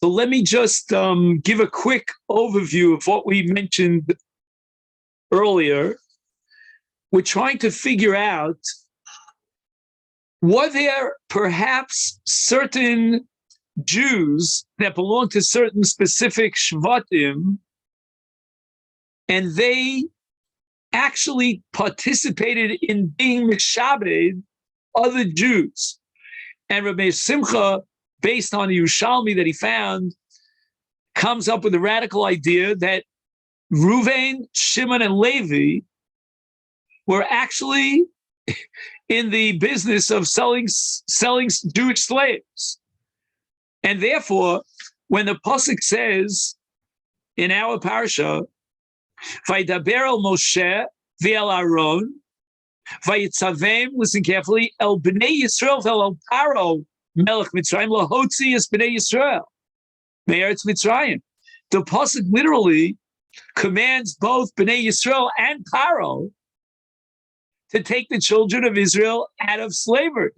So let me just give a quick overview of what we mentioned earlier. We're trying to figure out, were there perhaps certain Jews that belong to certain specific shvatim, and they actually participated in being mishabed other Jews. And Rabbi Simcha, based on the Yerushalmi that he found, comes up with a radical idea that Ruvain, Shimon, and Levi were actually in the business of selling Jewish slaves. And therefore, when the pasuk says in our parsha, "Vaydaber el Moshe v'el Aaron, vayitzavem," listen carefully, "el bnei Yisrael v'el Paro melech Mitzrayim lahotzi es bnei Yisrael me'eretz Mitzrayim." The pasuk literally commands both bnei Yisrael and Paro to take the children of Israel out of slavery.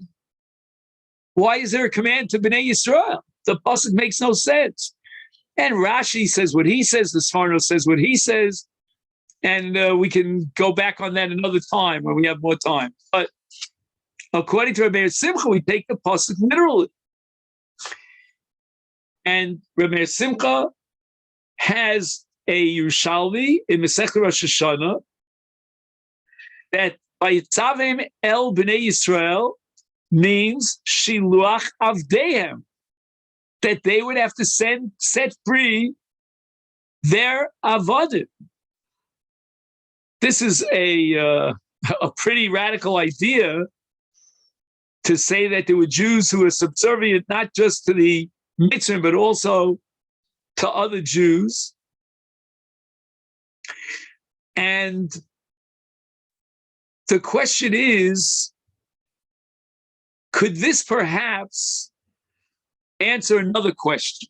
Why is there a command to bnei Yisrael? The pasuk makes no sense. And Rashi says what he says, the Sforno says what he says, and we can go back on that another time when we have more time. But according to Rabbi Simcha, we take the pasuk literally. And Rabbi Simcha has a Yerushalmi in Meshech Rosh Hashanah that Vayitzavim el bnei Yisrael means Shiluach Avdehem, that they would have to set free their avodim. This is a pretty radical idea, to say that there were Jews who were subservient not just to the Mitzrayim, but also to other Jews. And the question is, could this perhaps answer another question?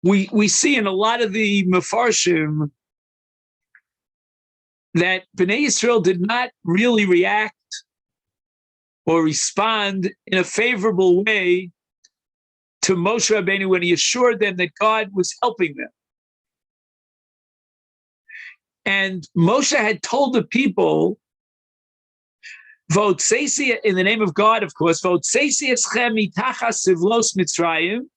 We see in a lot of the Mefarshim that Bnei Yisrael did not really react or respond in a favorable way to Moshe Rabbeinu when he assured them that God was helping them. And Moshe had told the people, "Votseisi," in the name of God, of course, "Votseisi eschem mitachas sivlos Mitzrayim,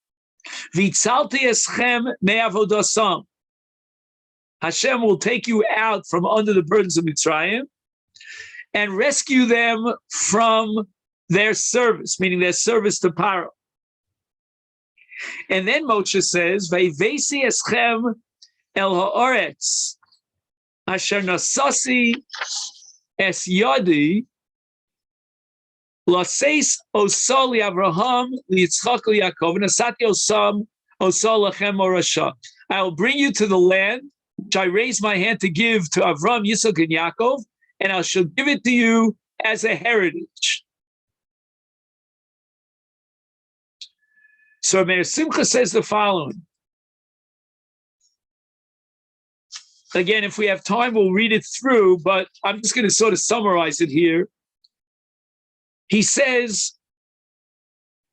vitzalti eschem me'avodasam." Hashem will take you out from under the burdens of Mitzrayim and rescue them from their service, meaning their service to Paro. And then Moshe says, "Veivesi eschem el ha'oretz asher nasasi es yadi laseis osol Avraham liyitzchak liYaakov nasati osam osol lachem orasha." I will bring you to the land which I raised my hand to give to Avram, Yitzchak, and Yaakov, and I shall give it to you as a heritage. So Meir Simcha says the following. Again, if we have time, we'll read it through, but I'm just going to sort of summarize it here. He says,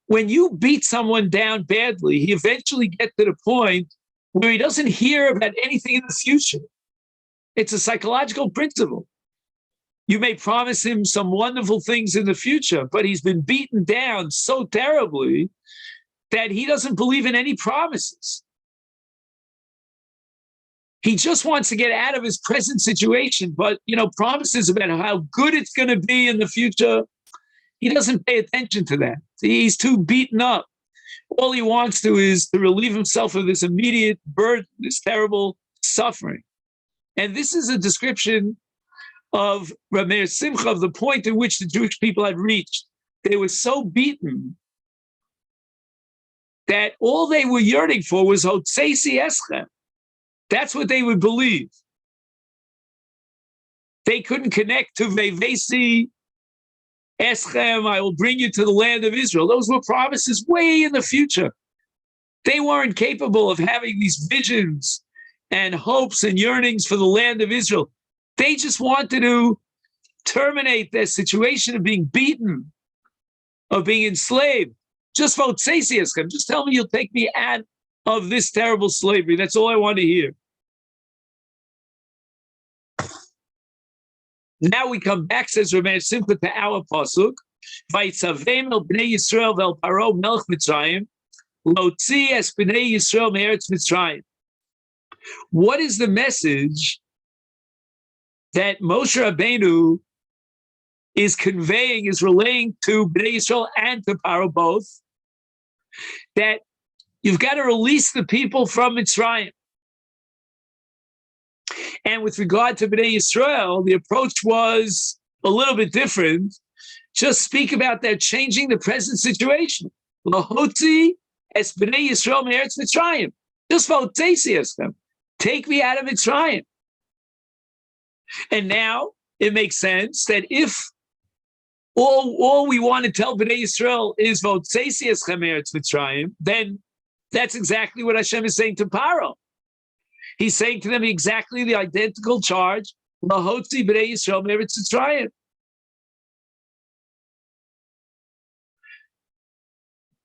when you beat someone down badly, he eventually gets to the point where he doesn't hear about anything in the future. It's a psychological principle. You may promise him some wonderful things in the future, but he's been beaten down so terribly that he doesn't believe in any promises. He just wants to get out of his present situation, but, promises about how good it's going to be in the future, he doesn't pay attention to that. He's too beaten up. All he wants to is to relieve himself of this immediate burden, this terrible suffering. And this is a description of Rabbi Simcha, of the point at which the Jewish people had reached. They were so beaten that all they were yearning for was Hotseisi Eschem. That's what they would believe. They couldn't connect to Veivesi Eschem, I will bring you to the land of Israel. Those were promises way in the future. They weren't capable of having these visions and hopes and yearnings for the land of Israel. They just wanted to terminate their situation of being beaten, of being enslaved, Just vote Sasiaskam. Just tell me you'll take me out of this terrible slavery. That's all I want to hear. Now we come back, says Ramesh Simcha, to our pasuk. Vaytzavem el bnei Yisrael vel Paro melech Mitzrayim lotzi es bnei Yisrael me'eretz Mitzrayim. What is the message that Moshe Rabbeinu is conveying, is relaying to Bnei Yisrael and to Paro both? That you've got to release the people from Mitzrayim. And with regard to Bnei Yisrael, the approach was a little bit different. Just speak about that changing the present situation. Lahotzi es Bnei Yisrael me'eretz Mitzrayim. Just them. Take me out of Mitzrayim. And now it makes sense that if all we want to tell Bnei Yisrael is Votzeisiaschem me'eretz Mitzrayim, then that's exactly what Hashem is saying to Paro. He's saying to them exactly the identical charge, Lahotzi Bnei Yisrael me'eretz Mitzrayim.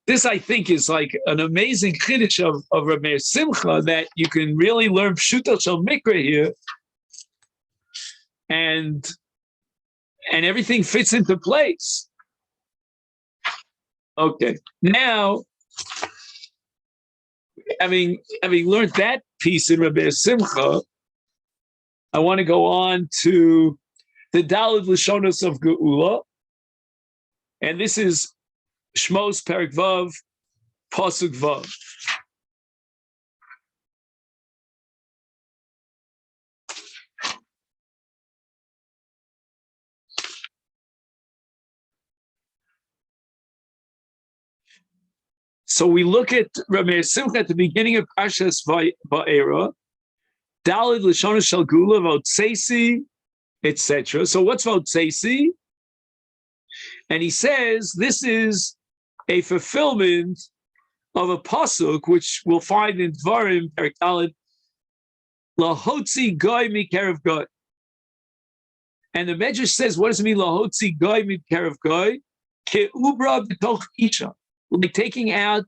This, I think, is like an amazing chiddush of Ramesh Simcha, that you can really learn Pshuto Shel Mikra here, and everything fits into place. Okay, now, having learned that piece in Ramesh Simcha, I want to go on to the Daled Lashonos of Geula, and this is Shmos Perek Vav, Pasuk Vav. So we look at Ramesh Simcha at the beginning of Parshas Vaeira, Daled Lashonos Shel Geula, Votzeisi, etc. So what's Votzeisi? And he says this is a fulfillment of a pasuk which we'll find in Dvarim Perek Daled, Lahotzi goy mikerev goy. And the Medrash says, what does it mean, Lahotzi goy mikerev goy? Ke'ubra b'toch isha, like taking out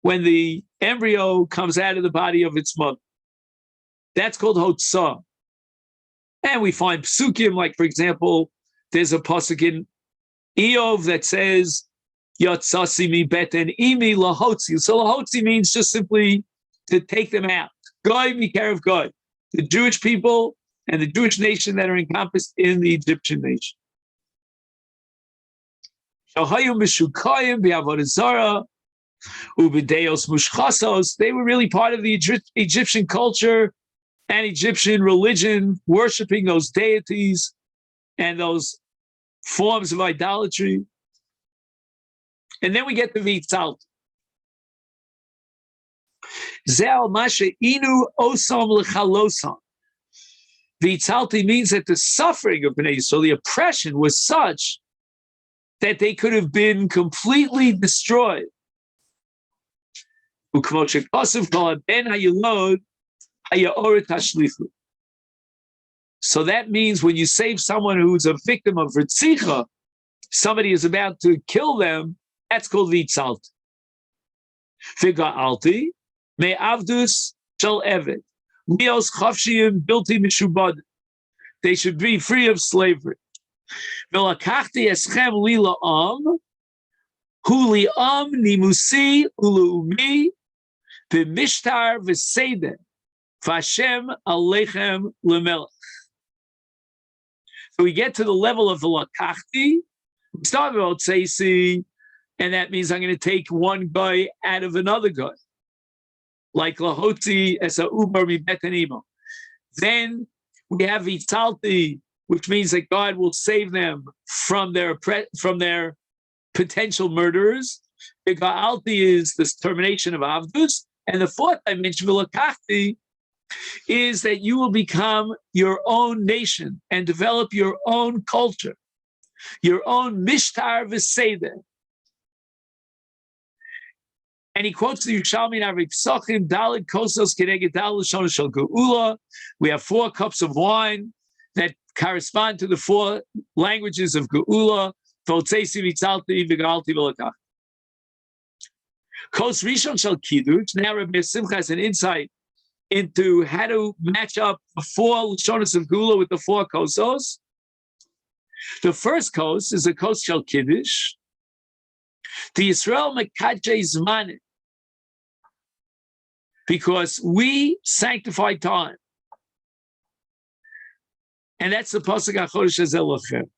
when the embryo comes out of the body of its mother. That's called hotzah. And we find psukim, like, for example, there's a pasuk in Eov that says, Yatsasi mi beten imi lahotzi. So lahotzi means just simply to take them out. Goy mikerev goy. The Jewish people and the Jewish nation that are encompassed in the Egyptian nation. Shahayim mishukayim b'avodah zarah u'b'deos mushchasos. They were really part of the Egyptian culture and Egyptian religion, worshiping those deities and those forms of idolatry. And then we get the Vitzalt. Zel mashe inu osam lechalosam. Vitzalti means that the suffering of Bnei Yisrael, the oppression, was such that they could have been completely destroyed. So that means when you save someone who's a victim of Ritzicha, somebody is about to kill them, that's called Vitzalt. Figa'alti, me avdus shel eved, mios chavshiyim bilti mishubad. They should be free of slavery. Velakachti eschem li la'am, hu li'am nimusi ulu'umi, v'mishtar v'seiden, v'ashem aleichem lemelech. So we get to the level of the lakachti. We start with Otseisi, and that means I'm going to take one guy out of another guy, like lahoti esa ubar mi betanimo. Then we have Vitzalti, which means that God will save them from their potential murderers. Ga'alti is this termination of Avdus. And the fourth dimension, Vilakachti, is that you will become your own nation and develop your own culture, your own Mishtar V'Seder. And he quotes the Yerushalmi in Avik Psachim, Daled Kosos Keneged Daled Lashon Shel Geula. We have 4 cups of wine that correspond to the 4 languages of Geula. Votzeisi Vitzalti V'Ga'alti V'Lakach. Kos Rishon Shel Kiddush. Now Rabbi Simcha has an insight into how to match up the four Lashonos of Gula with the four Kosos. The first Kos is a Kos Shel Kiddush. The Yisrael Mekadjei Zmanim, because we sanctify time. And that's the Pasuk HaChodesh Hazelochem.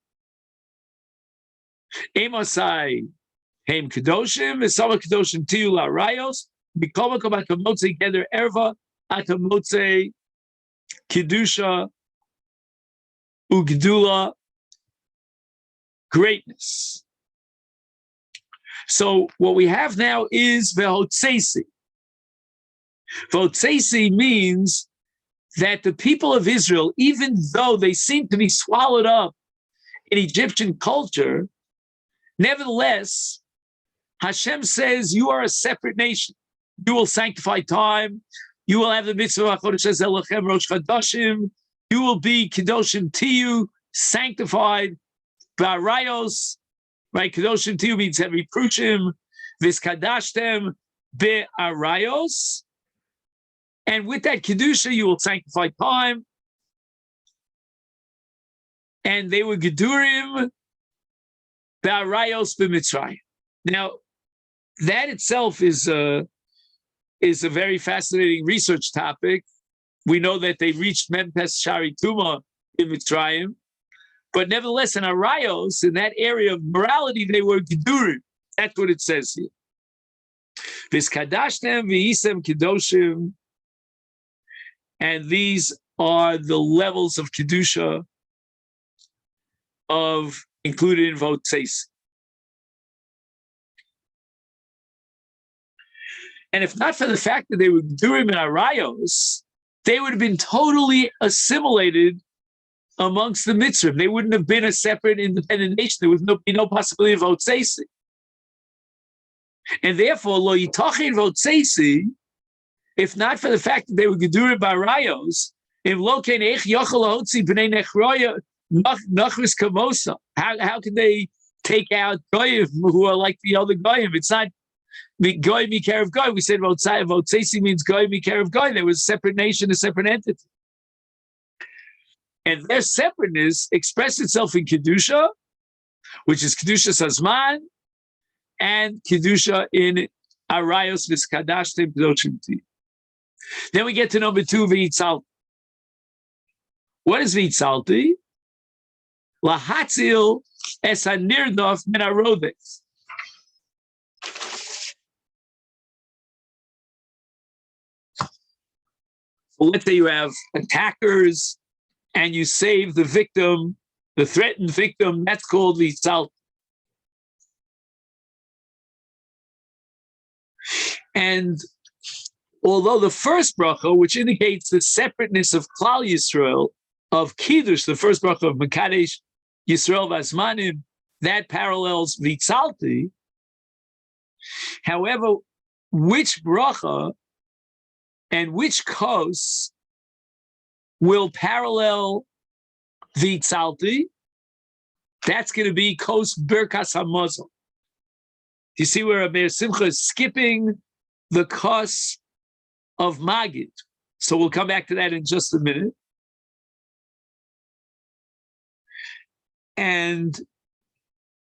Emosai Heim Kedoshim, V'sama Kedoshim Tiyu La'Rayos, B'kol Makom Atamotze Geder Erva, Atamotze Kedusha Ugdula, greatness. So what we have now is V'hotzesi. V'hotzesi means that the people of Israel, even though they seem to be swallowed up in Egyptian culture, nevertheless, Hashem says, you are a separate nation. You will sanctify time. You will have the mitzvah HaChodesh Hazelochem Rosh Chodashim. You will be Kedoshim Tiyu, sanctified. Ba'arayos, right? Kedoshim Tiyu means heavy prushim. V'skadashtem be'arayos. And with that Kedusha, you will sanctify time. And they were Gedurim Ba'arayos b'Mitzrayim. Now, that itself is a very fascinating research topic. We know that they reached Memphis Shari Tuma in Mitzrayim, but nevertheless, in Arayos, in that area of morality, they were Gedurim. That's what it says here. V'skadashtem v'yisem kedoshim, and these are the levels of Kedusha of included in Votzeis. And if not for the fact that they were Gedurim and Arayos, they would have been totally assimilated amongst the Mitzrayim. They wouldn't have been a separate, independent nation. There would be no possibility of Votzeisi. And therefore, lo yitachin Votzeisi, if not for the fact that they were Gedurim Barayos, if lo ken eich yochel hotzi b'nei nechroya nachris kamosa, how can they take out goyim who are like the other goyim? It's not goy mikar of goy. We said Votzeisi means goy mikar of goy. There was a separate nation, a separate entity. And their separateness expressed itself in Kedusha, which is Kedusha Sazman, and Kedusha in Arayos V'skadashtem Kedoshim Tiyu. Then we get to number 2, V'itzalti. What is V'itzalti? Lahatzil es hanirdof min harodes. So let's say you have attackers and you save the victim, the threatened victim. That's called V'itzalti. And although the first bracha, which indicates the separateness of Klal Yisrael, of Kiddush, the first bracha of Mekadesh Yisrael Vazmanim, that parallels V'itzalti. However, which bracha and which kos will parallel V'itzalti? That's going to be kos Birkas HaMazon. You see where Rabbi Simcha is skipping the kos of Magid. So we'll come back to that in just a minute. And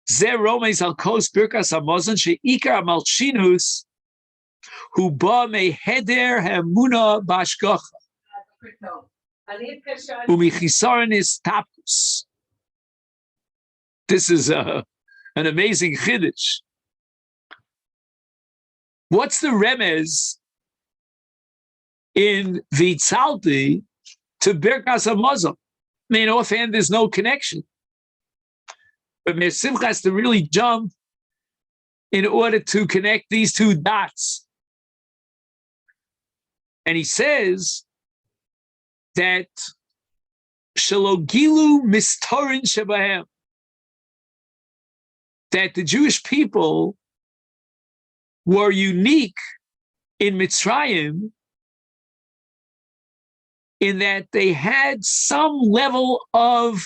Zer Romeis al Kos Birkas HaMazon she'ikar malshinus hu ba meheder ha'emuna b'hashgacha u'michisaron istapkus. This is an amazing chiddush. What's the remez in V'itzalti to Birkas HaMazon? I mean, offhand, there's no connection. But Meir Simcha has to really jump in order to connect these two dots. And he says that Shalogilu mistorin shebahem, that the Jewish people were unique in Mitzrayim in that they had some level of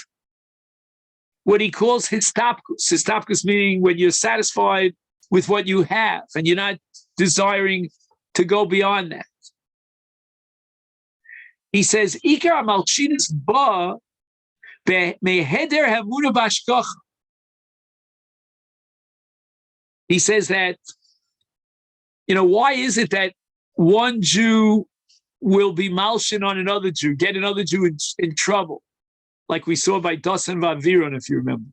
what he calls histapkus. Histapkus meaning when you're satisfied with what you have and you're not desiring to go beyond that. He says, Ikar malchinas ba meheder hamuna bashkocha. He says that, why is it that one Jew will be malshin on another Jew, get another Jew in trouble, like we saw by Das and Vaeira, if you remember.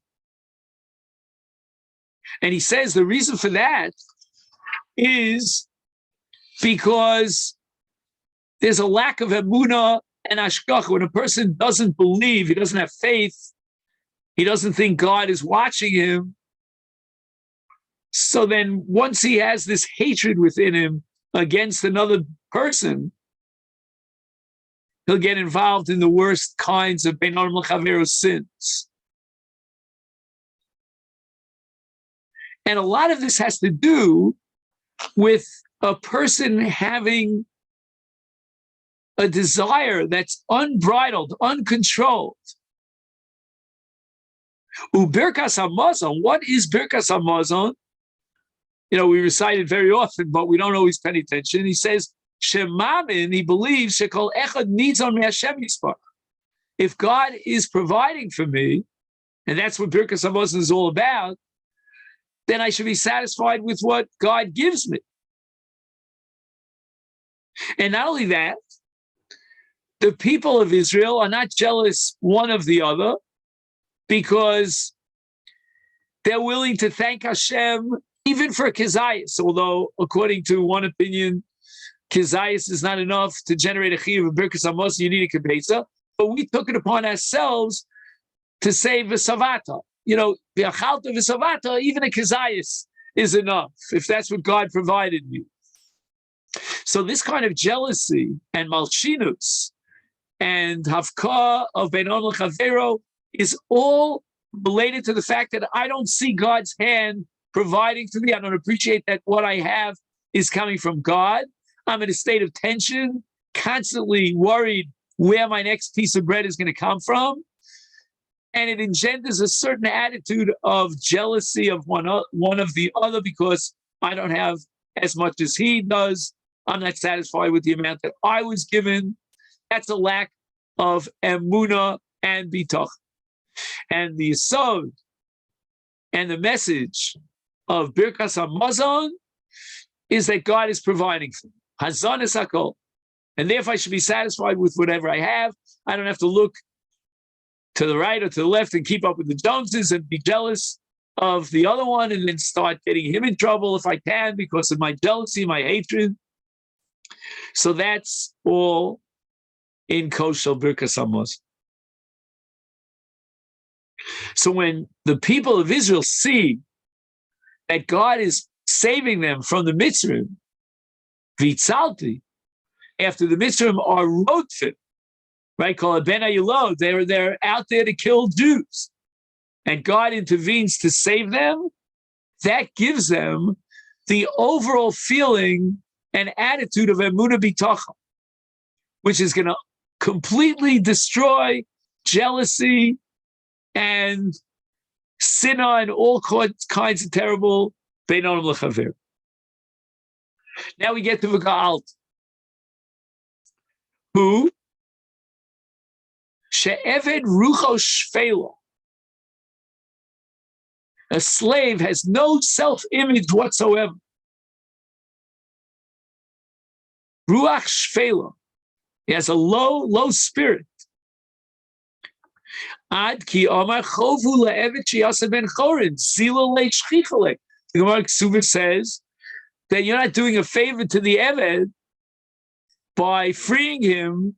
And he says the reason for that is because there's a lack of emunah and ashkach. When a person doesn't believe, he doesn't have faith, he doesn't think God is watching him. So then once he has this hatred within him against another person, he'll get involved in the worst kinds of bein adam l'chavero sins. And a lot of this has to do with a person having a desire that's unbridled, uncontrolled. Birkas hamazon. What is Birkas hamazon? We recite it very often, but we don't always pay attention. He says, Shemamin, he believes, Shekol Echad needs on me Hashem Yisparach. If God is providing for me, and that's what Birkas hamazon is all about, then I should be satisfied with what God gives me. And not only that, the people of Israel are not jealous one of the other because they're willing to thank Hashem even for Kezias, although according to one opinion, Kezias is not enough to generate a chiyuv of Birkas hamazon, you need a kibetza, but we took it upon ourselves to say v'savata. V'achalta v'savata, even a Kezias is enough, if that's what God provided you. So this kind of jealousy and malshinus and havka of bein adam l'chavero is all related to the fact that I don't see God's hand providing for me. I don't appreciate that what I have is coming from God. I'm in a state of tension, constantly worried where my next piece of bread is going to come from. And it engenders a certain attitude of jealousy of one of the other because I don't have as much as he does. I'm not satisfied with the amount that I was given. That's a lack of emunah and bitach. And the yesod and the message of Birkas hamazon is that God is providing for me. Hazon es hakol. And therefore I should be satisfied with whatever I have. I don't have to look to the right or to the left and keep up with the Joneses and be jealous of the other one and then start getting him in trouble if I can because of my jealousy, my hatred. So that's all in kosher Birkas hamazon. So when the people of Israel see that God is saving them from the Mitzrayim, Vitzalti, after the Mitzrayim are Rodfim, right? Call it Ben Ayilod. They're out there to kill Jews. And God intervenes to save them. That gives them the overall feeling and attitude of Emunah B'Tachon, which is going to completely destroy jealousy and sinah and all kinds of terrible bein adam l'chaver. Now we get to V'ga'alt, who she'eved rucho shfelo. A slave has no self-image whatsoever. Ruach shfelo. He has a low spirit. Ad ki omar chovu le'eved she'yasa ben chorin zilo le'shchichale. The Gemara Ksubah says that you're not doing a favor to the Eved by freeing him.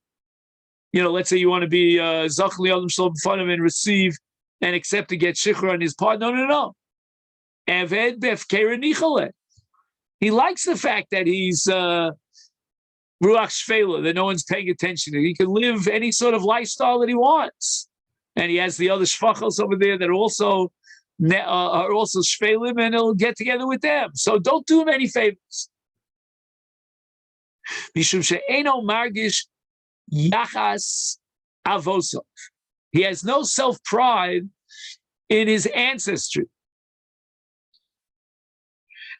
Let's say you want to be Zach Li'olam Shalom B'fanav and receive and accept to get shichur on his part. No. Eved b'efkera nichale. He likes the fact that he's ruach shfela, that no one's paying attention to. He can live any sort of lifestyle that he wants, and he has the other shvachos over there that are also shvelim, and he'll get together with them. So don't do him any favors. Mishum she'eno margish yachas avosov. He has no self-pride in his ancestry.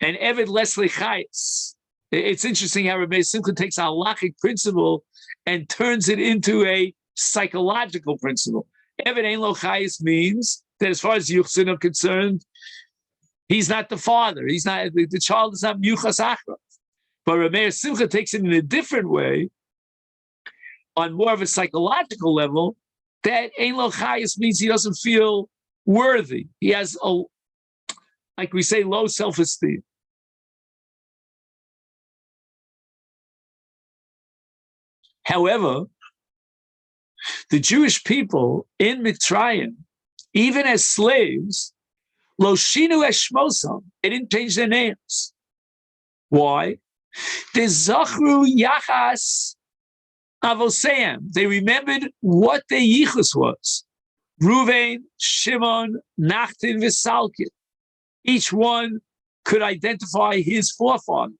And Eved Leslie Chayes. It's interesting how Rabbi Simcha takes a halachic principle and turns it into a psychological principle. Eved ein lo chayis means that as far as Yuchsin are concerned, he's not the father. He's not the child is not Yuchas Achra. But Rabbi Simcha takes it in a different way, on more of a psychological level, that ein lo chayis means he doesn't feel worthy. He has a, like we say, low self-esteem. However, the Jewish people in Mitzrayim, even as slaves, lo shinu es shmosam, they didn't change their names. Why? De zachru yachas avoseim. They remembered what their yichus was. Ruvain, Shimon, Nachtin, Visalkin. Each one could identify his forefather.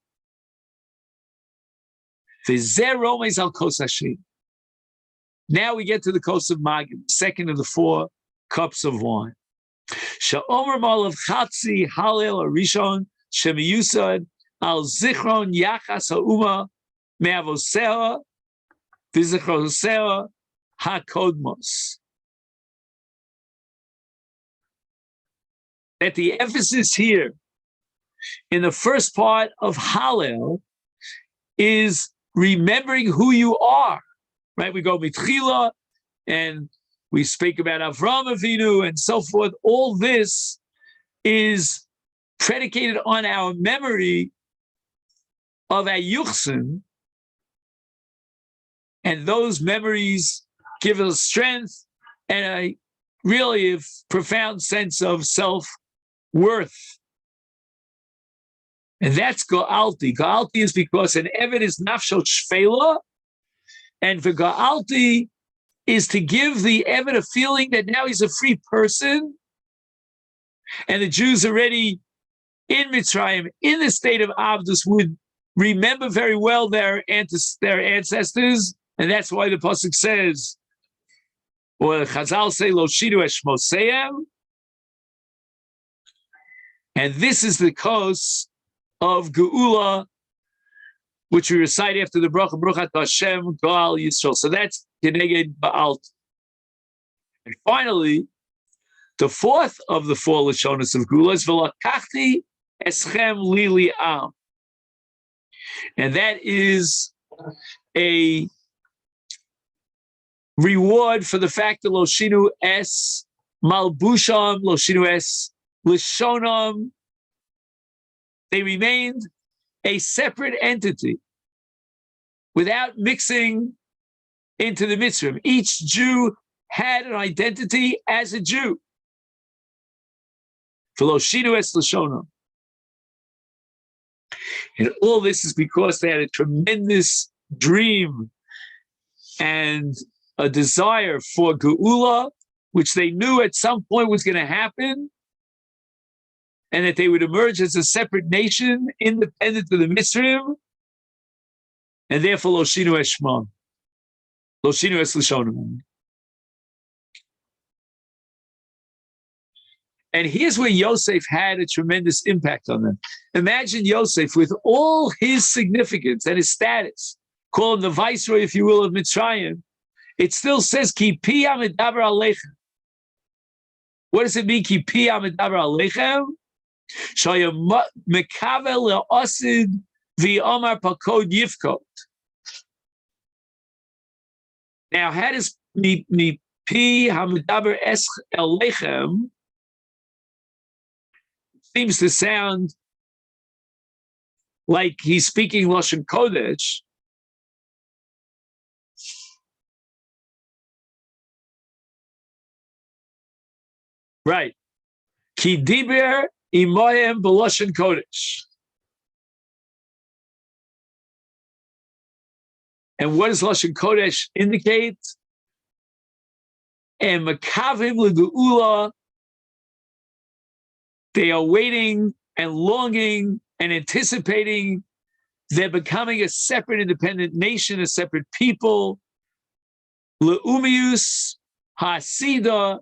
Now we get to the Kos of Magid, second of the 4 cups of wine. Sha'omer malav chatzi halel arishon shemiyusad al zichron yachas ha'uma me'avoseha v'zichroseha ha'kodmos. That the emphasis here in the first part of Hallel is remembering who you are, right? We go mitchila, and we speak about Avram Avinu and so forth. All this is predicated on our memory of our Yuchsin, and those memories give us strength and a really profound sense of self-worth. And that's Ga'alti. Ga'alti is because an Eved is nafshot shfela, and for Ga'alti is to give the Eved a feeling that now he's a free person, and the Jews already in Mitzrayim, in the state of Avdus, would remember very well their ancestors, and that's why the pasuk says, or Chazal say, Lo shidu es shmoseim, and this is the Kos of Geula, which we recite after the bracha, Baruch Atah Hashem, Goal Yisrael. So that's Keneged Ba'alt. And finally, the 4th of the 4 Lashonos of Geula is V'lakachti eschem li li'am. And that is a reward for the fact that Lo shinu es malbusham, Lo shinu es lishonam. They remained a separate entity without mixing into the Mitzrayim. Each Jew had an identity as a Jew. V'lo shinu es lashonam. And all this is because they had a tremendous dream and a desire for Geula, which they knew at some point was going to happen, and that they would emerge as a separate nation, independent of the Mitzrayim, and therefore Lo shinu es shmam, Lo shinu es lashonam. And here's where Yosef had a tremendous impact on them. Imagine Yosef with all his significance and his status, call him the viceroy, if you will, of Mitzrayim. It still says, Ki pi hamidaber aleichem. What does it mean, Ki pi hamidaber aleichem? Shaya mekavel le'osid v'omar pakod yifkot. Now, how does mi pi hamidaber es aleichem seems to sound like he's speaking Lashon Kodesh. Right. Ki diber imoyem b'Lashon Kodesh. And what does Lashon Kodesh indicate? And makavim l'geula. They are waiting and longing and anticipating they're becoming a separate independent nation, a separate people. Leumius hasida.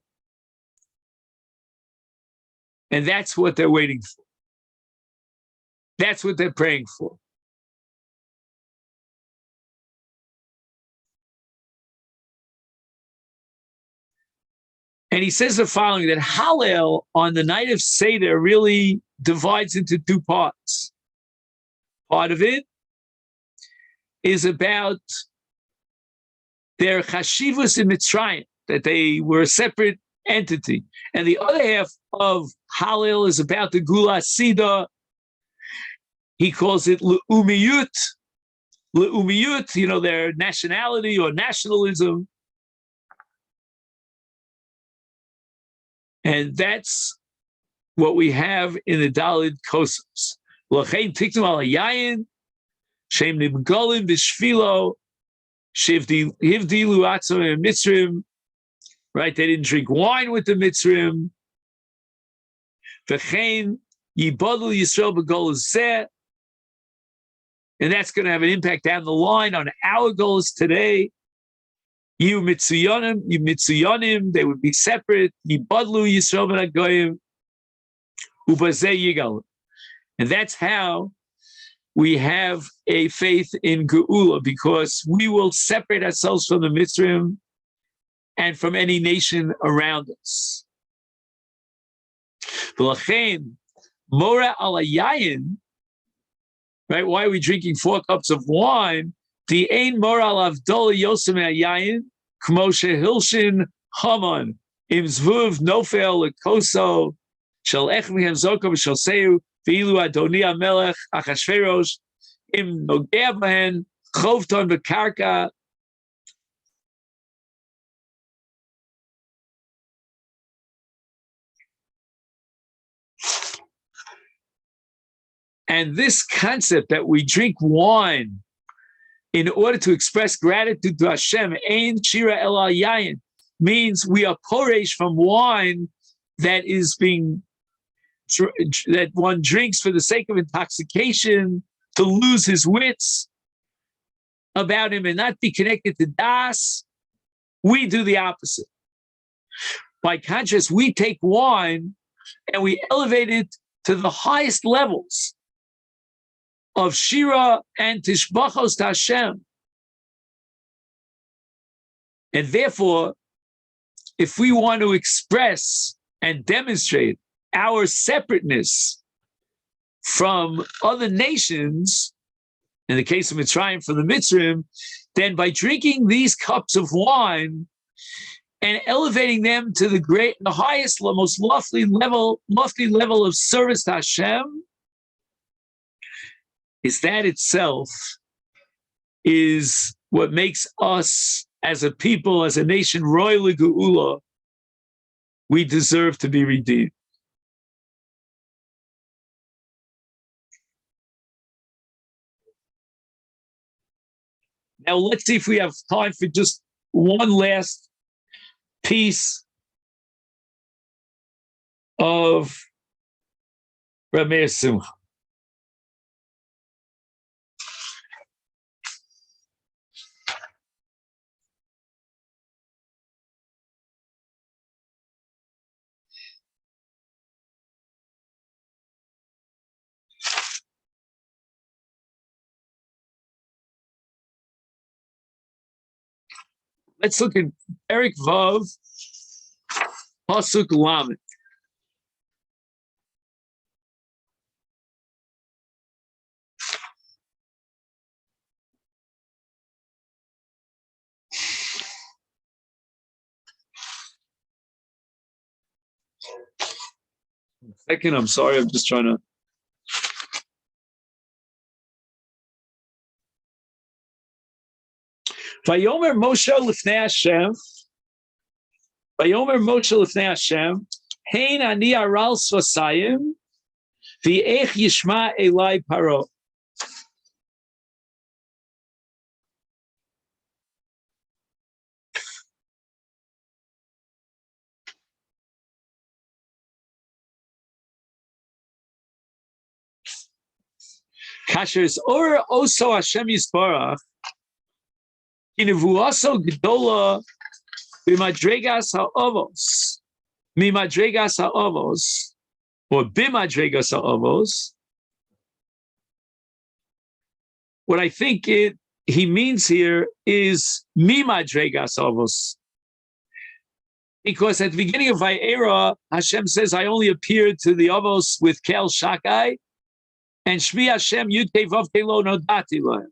And that's what they're waiting for. That's what they're praying for. And he says the following, that Hallel on the night of Seder really divides into two parts. Part of it is about their chashivus in Mitzrayim, that they were a separate entity. And the other half of Hallel is about the Gula Sida. He calls it Le'umiyut, their nationality or nationalism. And that's what we have in the Dalid Kosovs. L'chein tiknu al hayayin, shem nimgolim b'shvilo, hivdilu atzom Mitzrim. Right? They didn't drink wine with the Mitzrim. V'chein yibadlu Yisrael b'gol zeh. And that's going to have an impact down the line on our goals today. You mitzuyonim, they would be separate. Yibadlu Yisrael v'nagoyim, ubazeh yigal. And that's how we have a faith in Geula, because we will separate ourselves from the Mitzrim and from any nation around us. V'lachein mora al hayayin. Right? Why are we drinking 4 cups of wine? The ein moral avdol yosem hayayin, kmo shehilshin haman im zvuv nofel lekoso shel echmihem zokom shel seu v'ilu adoni hamelech achashverosh im nogea bahen chovton bekarka. And this concept that we drink wine in order to express gratitude to Hashem, ein shira el yayin, means we are poresh from wine that is that one drinks for the sake of intoxication, to lose his wits about him and not be connected to Das. We do the opposite. By contrast, we take wine and we elevate it to the highest levels of Shira and Tishbachos to Hashem. And therefore, if we want to express and demonstrate our separateness from other nations, in the case of Mitzrayim, from the Mitzrim, then by drinking these cups of wine and elevating them to the highest, most lofty level of service to Hashem, that itself is what makes us as a people, as a nation, royal geula. We deserve to be redeemed. Now let's see if we have time for just one last piece of Rameh Simcha. Let's look at Perek Vav, Pasuk Lamed. Second, I'm sorry, I'm just trying to. Vayomer Moshe lifnei Hashem. Vayomer Moshe lifnei Hashem. Hein ani aral svasayim. V'ech yishma elai paro. Kasher is or oso Hashem yisparach. Kinevuaso gedola b'madregas ha'avos, mimadregas ha'avos, or b'madregas ha'avos. What I think he means here is mimadregas ha'avos. Because at the beginning of Vaeira, Hashem says, I only appeared to the Avos with Kel Shakai, and Shmi Hashem Yudkei Vavkei Lo Nodati Lo.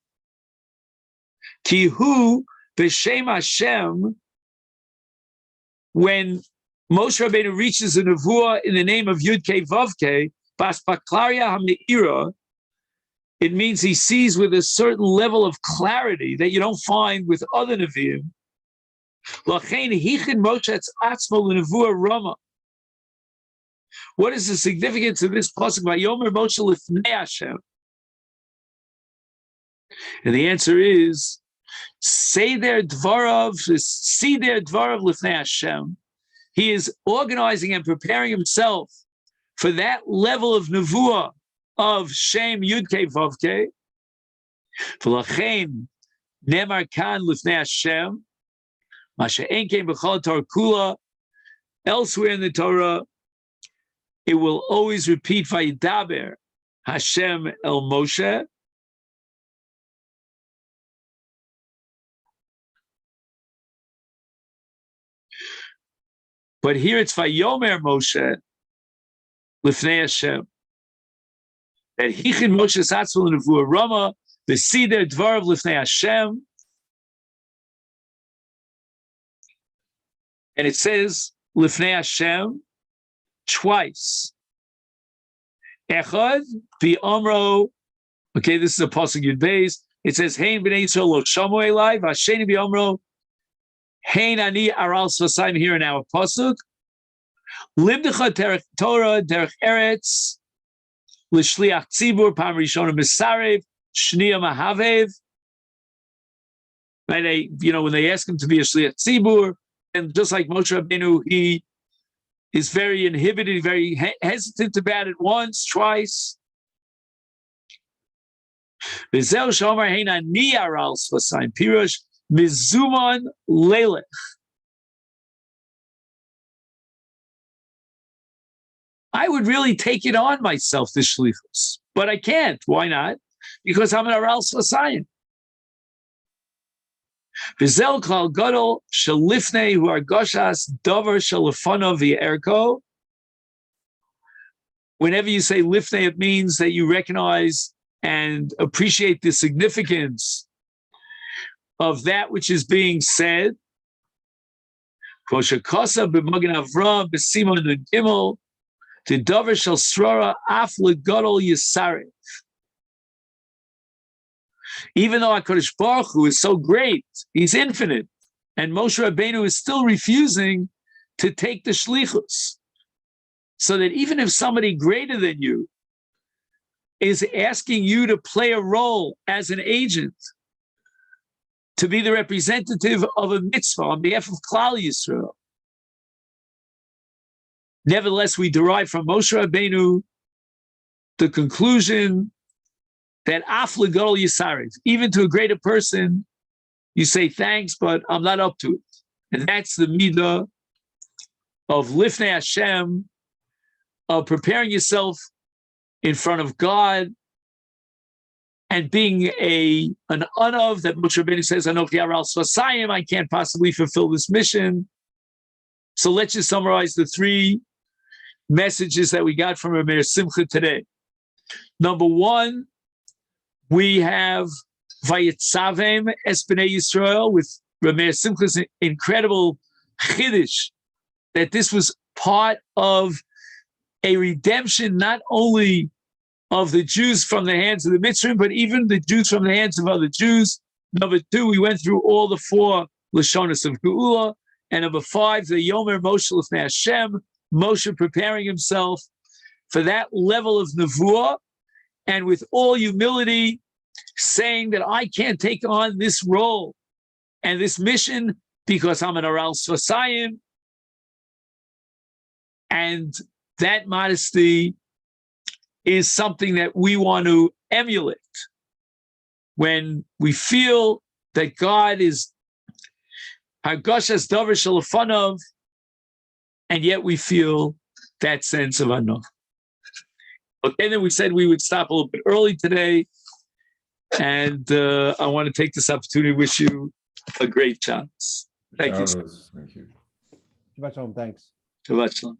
Ki hu b'shem Hashem, when Moshe Rabbeinu reaches a nevuah in the name of Yudkei Vavkei, Bas Baklaria HaMe'ira, it means he sees with a certain level of clarity that you don't find with other Nevi'im. L'chein hichin Moshe atzmo l'nevuah Rama. What is the significance of this pasuk? Vayomer Moshe lifnei Hashem. And the answer is, see their dvarav lifnei Hashem. He is organizing and preparing himself for that level of nevuah of Shem Yudkei Vavkei. V'lachein nemar kan lifnei Hashem. Masha enkein b'chol Torah kula. Elsewhere in the Torah, it will always repeat Vayidaber Hashem el Moshe. But here it's Vayomer Moshe Lifnei Hashem. That Hichin Moshe Satzvul Nevuah Rama, the Seder Dvarav Lifnei Hashem. And it says Lifnei Hashem twice. Echad bi'amro. Okay, this is a pasuk Yud Beis. It says Hein b'nei Yisrael lo shamu elai v'asheni bi'amro Hein ani aral svasayim. Here in our pasuk, Libdecha derech Torah derech Eretz l'shliach tzibur pam rishona misarev shniya mahavev. And they, when they ask him to be a shliach tzibur, and just like Moshe Rabbeinu, he is very inhibited, very hesitant about it once, twice. V'zeu shomer hein ani aral svasayim pirush mizuman lelech. I would really take it on myself, this shlichus, but I can't. Why not? Because I'm an aral svasayim. V'zel klal gadol shalifnei hu argoshas davar shalifanav v'erko. Whenever you say lifnei, it means that you recognize and appreciate the significance of that which is being said. Koshakasa b'magen Avram b'simon nun gimel the davar shel srora af legadol yisarev. Even though HaKadosh Baruch Hu is so great, he's infinite, and Moshe Rabbeinu is still refusing to take the shlichus. So that even if somebody greater than you is asking you to play a role as an agent, to be the representative of a mitzvah on behalf of Klal Yisrael, nevertheless, we derive from Moshe Rabbeinu the conclusion that af legadol yisarev, even to a greater person, you say thanks, but I'm not up to it. And that's the midah of lifnei Hashem, of preparing yourself in front of God and being an unav that Moshe Rabbeinu says, Anochi aral svasayim, I can't possibly fulfill this mission. So let's just summarize the three messages that we got from Rameir Simcha today. Number one, we have Vayitzavem es Bnei Yisrael with Rameir Simcha's incredible chiddush that this was part of a redemption not only of the Jews from the hands of the Mitzrayim, but even the Jews from the hands of other Jews. Number two, we went through all the four Lashonos of Geula. And number five, the Yomer Moshe Lifnei Hashem, Moshe preparing himself for that level of nevuah, and with all humility, saying that I can't take on this role and this mission because I'm an aral svasayim. And that modesty is something that we want to emulate when we feel that God is Hargoshas davar shalafanav, and yet we feel that sense of anav. Okay, then we said we would stop a little bit early today, and I want to take this opportunity to wish you a great chance. Thank you. Thank you. Shabbat shalom. Thanks. Shabbat shalom.